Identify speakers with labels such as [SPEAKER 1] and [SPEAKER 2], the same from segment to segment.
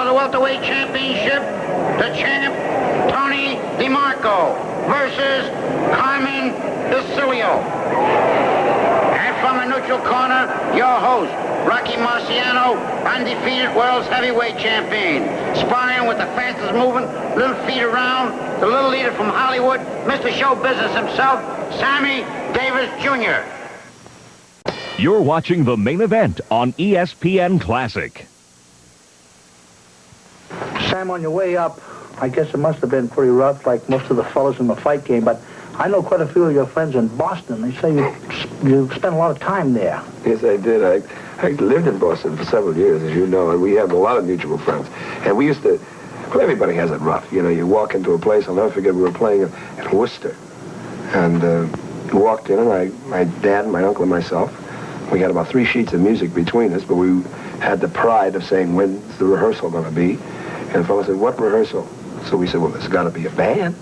[SPEAKER 1] the welterweight championship, the champ, Tony DeMarco, versus Carmen Basilio. And from the neutral corner, your host, Mariciano, undefeated world's heavyweight champion. Sparring with the fastest moving, little feet around, the little leader from Hollywood, Mr. Show Business himself, Sammy Davis Jr.
[SPEAKER 2] You're watching the main event on ESPN Classic.
[SPEAKER 3] Sam, on your way up, I guess it must have been pretty rough, like most of the fellas in the fight game, but I know quite a few of your friends in Boston. They say you spent a lot of time there.
[SPEAKER 4] Yes, I did. I lived in Boston for several years, as you know, and we have a lot of mutual friends. And we used to, well, everybody has it rough. You know, you walk into a place, I'll never forget, we were playing in Worcester. And we walked in, and my dad, my uncle, and myself, we had about 3 sheets of music between us, but we had the pride of saying, when's the rehearsal going to be? And the fellow said, what rehearsal? So we said, well, there's got to be a band.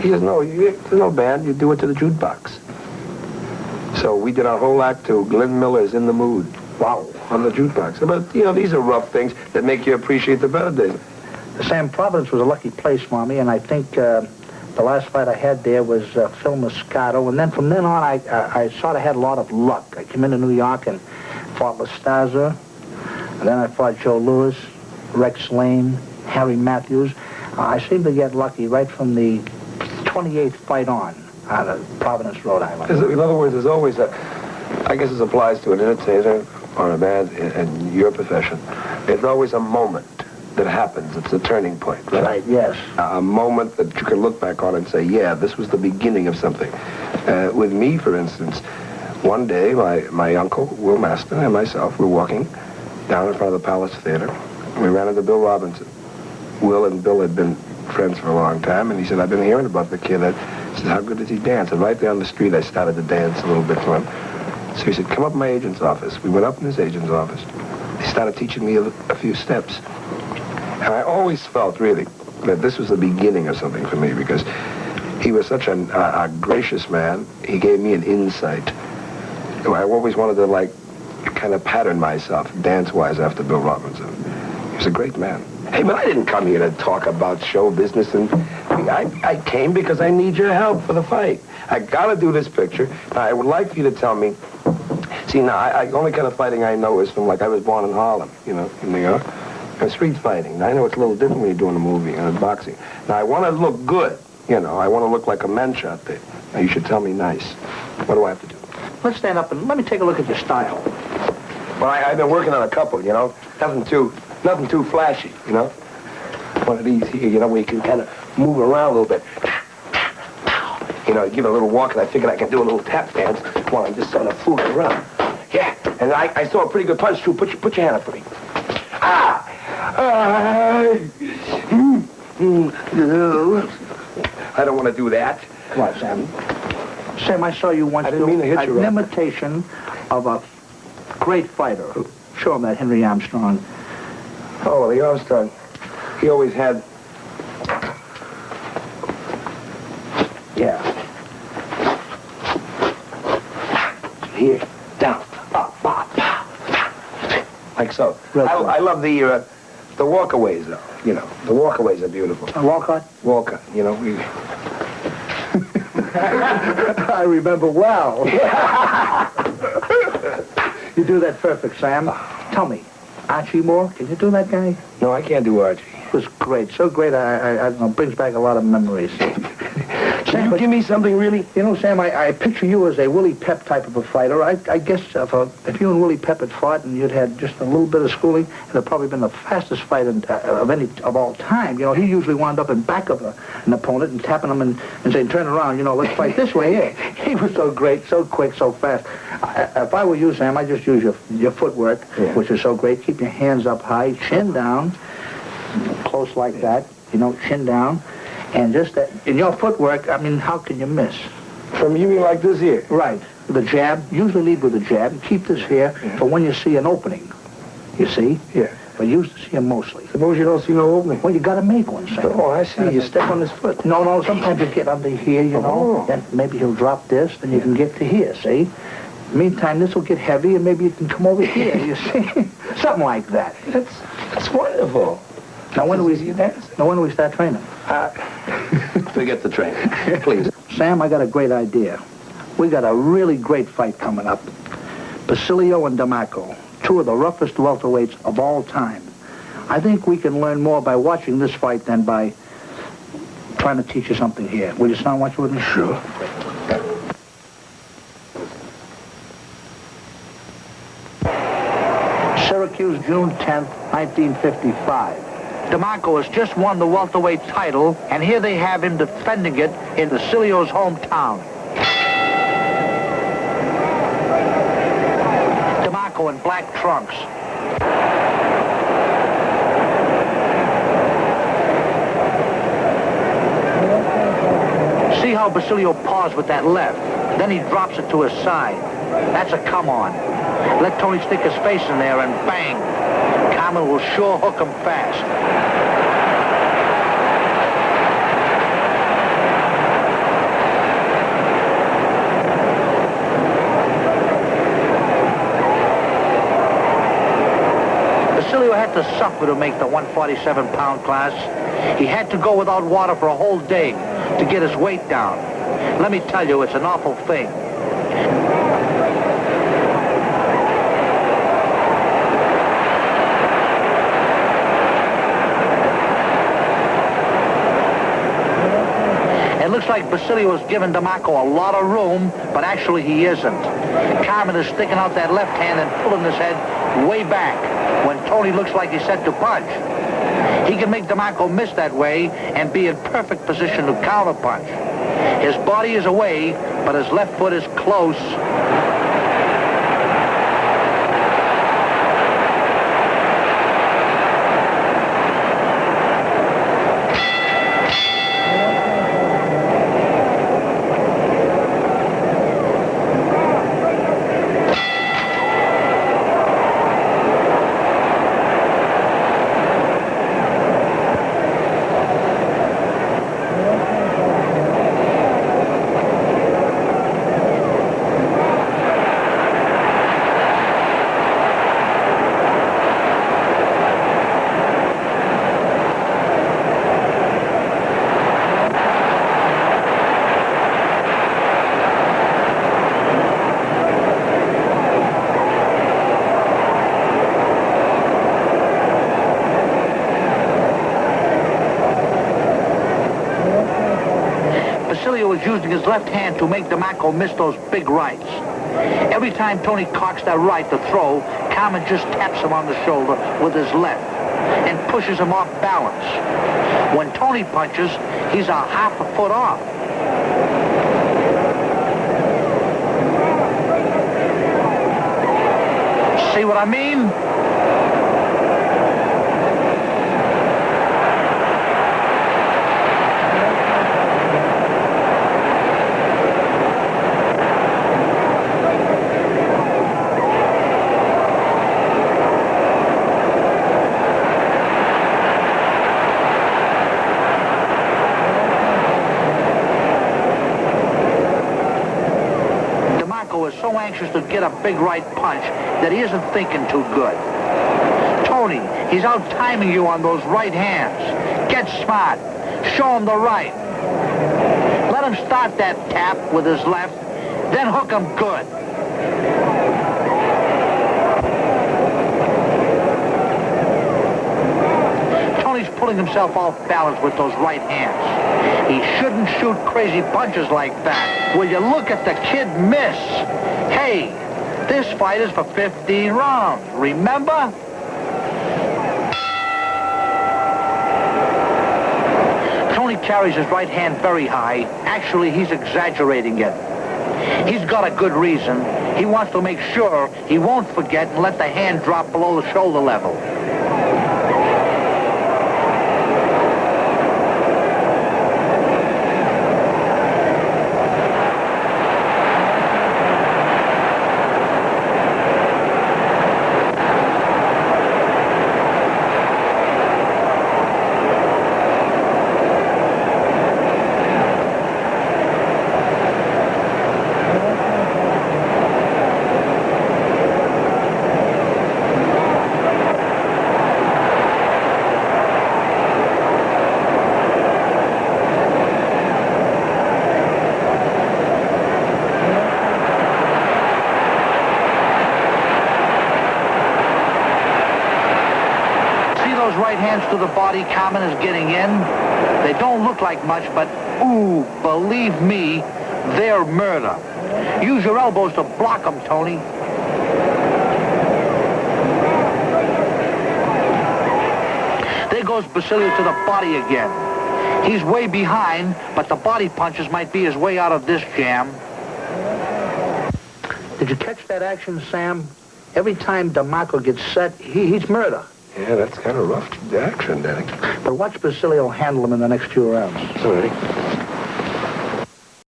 [SPEAKER 4] He says, no, there's no band. You do it to the jukebox. So we did our whole act to Glenn Miller's In the Mood. Wow. On the jukebox. But, you know, these are rough things that make you appreciate the better days.
[SPEAKER 3] Sam, Providence was a lucky place for me, and I think the last fight I had there was Phil Moscato. And then from then on, I sort of had a lot of luck. I came into New York and fought Lastaza. And then I fought Joe Louis, Rex Lane, Harry Matthews. I seemed to get lucky right from the 28th fight on out of Providence, Rhode Island.
[SPEAKER 4] In other words, there's always I guess this applies to an entertainer or a man in your profession. There's always a moment that happens. It's a turning point, right?
[SPEAKER 3] Right, yes.
[SPEAKER 4] A moment that you can look back on and say, yeah, this was the beginning of something. With me, for instance, one day, my uncle, Will Maston, and myself were walking down in front of the Palace Theater, and we ran into Bill Robinson. Will and Bill had been friends for a long time, and he said, I've been hearing about the kid. I said, how good does he dance? And right there on the street, I started to dance a little bit for him. So he said, come up to my agent's office. We went up in his agent's office. He started teaching me a few steps. And I always felt, really, that this was the beginning of something for me, because he was such a gracious man. He gave me an insight. I always wanted to, like, kind of pattern myself, dance-wise, after Bill Robinson. He was a great man. Hey, but I didn't come here to talk about show business, and I came because I need your help for the fight. I gotta do this picture. I would like for you to tell me. See, now, only kind of fighting I know is from, like, I was born in Harlem, you know, in New York. And street fighting. Now, I know it's a little different when you're doing a movie and boxing. Now, I want to look good, you know. I want to look like a mensch out there. Now, you should tell me nice. What do I have to do?
[SPEAKER 3] Let's stand up and let me take a look at your style.
[SPEAKER 4] Well, I've been working on a couple, you know. Nothing too flashy, you know. One of these here, you know, where you can kind of move around a little bit. You know, give it a little walk, and I figured I can do a little tap dance while I'm just sort of fooling around. Yeah, and I saw a pretty good punch, too. Put your hand up for me. Ah! I don't want to do that.
[SPEAKER 3] What, Sam? Sam, I saw you once
[SPEAKER 4] I didn't mean to hit you,
[SPEAKER 3] an imitation of a great fighter. Show him that Henry Armstrong.
[SPEAKER 4] Oh, well, the Armstrong, he always had...
[SPEAKER 3] Yeah.
[SPEAKER 4] Here, down, up, like so. I love the walkaways, though. You know, the walkaways are beautiful.
[SPEAKER 3] A walkout?
[SPEAKER 4] Walkout, you know.
[SPEAKER 3] I remember well. You do that perfect, Sam. Tell me, Archie Moore, can you do that guy?
[SPEAKER 4] No, I can't do Archie.
[SPEAKER 3] It was great, so great. I don't know, brings back a lot of memories.
[SPEAKER 4] Can you give me something, really?
[SPEAKER 3] You know, Sam, I picture you as a Willie Pep type of a fighter. I guess if you and Willie Pep had fought and you'd had just a little bit of schooling, it'd have probably been the fastest fight of all time. You know, he usually wound up in back of an opponent and tapping him and saying, turn around, you know, let's fight this way here. He was so great, so quick, so fast. If I were you, Sam, I'd just use your footwork, which is so great. Keep your hands up high, chin down, close like that, you know, chin down. And just that, in your footwork, I mean, how can you miss?
[SPEAKER 4] From you mean like this here?
[SPEAKER 3] Right. The jab, usually lead with the jab. Keep this here for when you see an opening. You see?
[SPEAKER 4] Yeah.
[SPEAKER 3] But you see them mostly.
[SPEAKER 4] Suppose you don't see no opening.
[SPEAKER 3] Well, you got to make one, Sam.
[SPEAKER 4] Oh, I see. You step on his foot.
[SPEAKER 3] No, sometimes you get under here, you know. Then maybe he'll drop this, then you can get to here, see? Meantime, this will get heavy, and maybe you can come over here, you see? Something like that.
[SPEAKER 4] That's wonderful.
[SPEAKER 3] Now when do we start training?
[SPEAKER 4] Forget the training, please.
[SPEAKER 3] Sam, I got a great idea. We got a really great fight coming up. Basilio and DeMarco, two of the roughest welterweights of all time. I think we can learn more by watching this fight than by trying to teach you something here. Will you stand and watch with me?
[SPEAKER 4] Sure.
[SPEAKER 3] Syracuse, June 10th, 1955. DeMarco has just won the welterweight title, and here they have him defending it in Basilio's hometown. DeMarco in black trunks. See how Basilio paused with that left. Then he drops it to his side. That's a come on. Let Tony stick his face in there and bang. Carmen will sure hook him fast. Basilio had to suffer to make the 147-pound class. He had to go without water for a whole day to get his weight down. Let me tell you, it's an awful thing. It looks like Basilio is giving DeMarco a lot of room, but actually he isn't. Carmen is sticking out that left hand and pulling his head way back when Tony looks like he's set to punch. He can make DeMarco miss that way and be in perfect position to counterpunch. His body is away, but his left foot is close. Basilio is using his left hand to make DeMarco miss those big rights. Every time Tony cocks that right to throw, Carmen just taps him on the shoulder with his left and pushes him off balance. When Tony punches, he's a half a foot off. See what I mean? Is so anxious to get a big right punch that he isn't thinking too good. Tony, he's out-timing you on those right hands. Get smart. Show him the right. Let him start that tap with his left, then hook him good. Tony's pulling himself off balance with those right hands. He shouldn't shoot crazy punches like that. Will you look at the kid miss? Hey, this fight is for 15 rounds, remember? Tony carries his right hand very high. Actually, he's exaggerating it. He's got a good reason. He wants to make sure he won't forget and let the hand drop below the shoulder level. punch to the body. Carmen is getting in. They don't look like much, but, ooh, believe me, they're murder. Use your elbows to block them, Tony. There goes Basilio to the body again. He's way behind, but the body punches might be his way out of this jam. Did you catch that action, Sam? Every time DeMarco gets set, he's murder.
[SPEAKER 4] Yeah, that's kind of rough action, Danny.
[SPEAKER 3] But watch Basilio handle him in the next few rounds.
[SPEAKER 4] All right.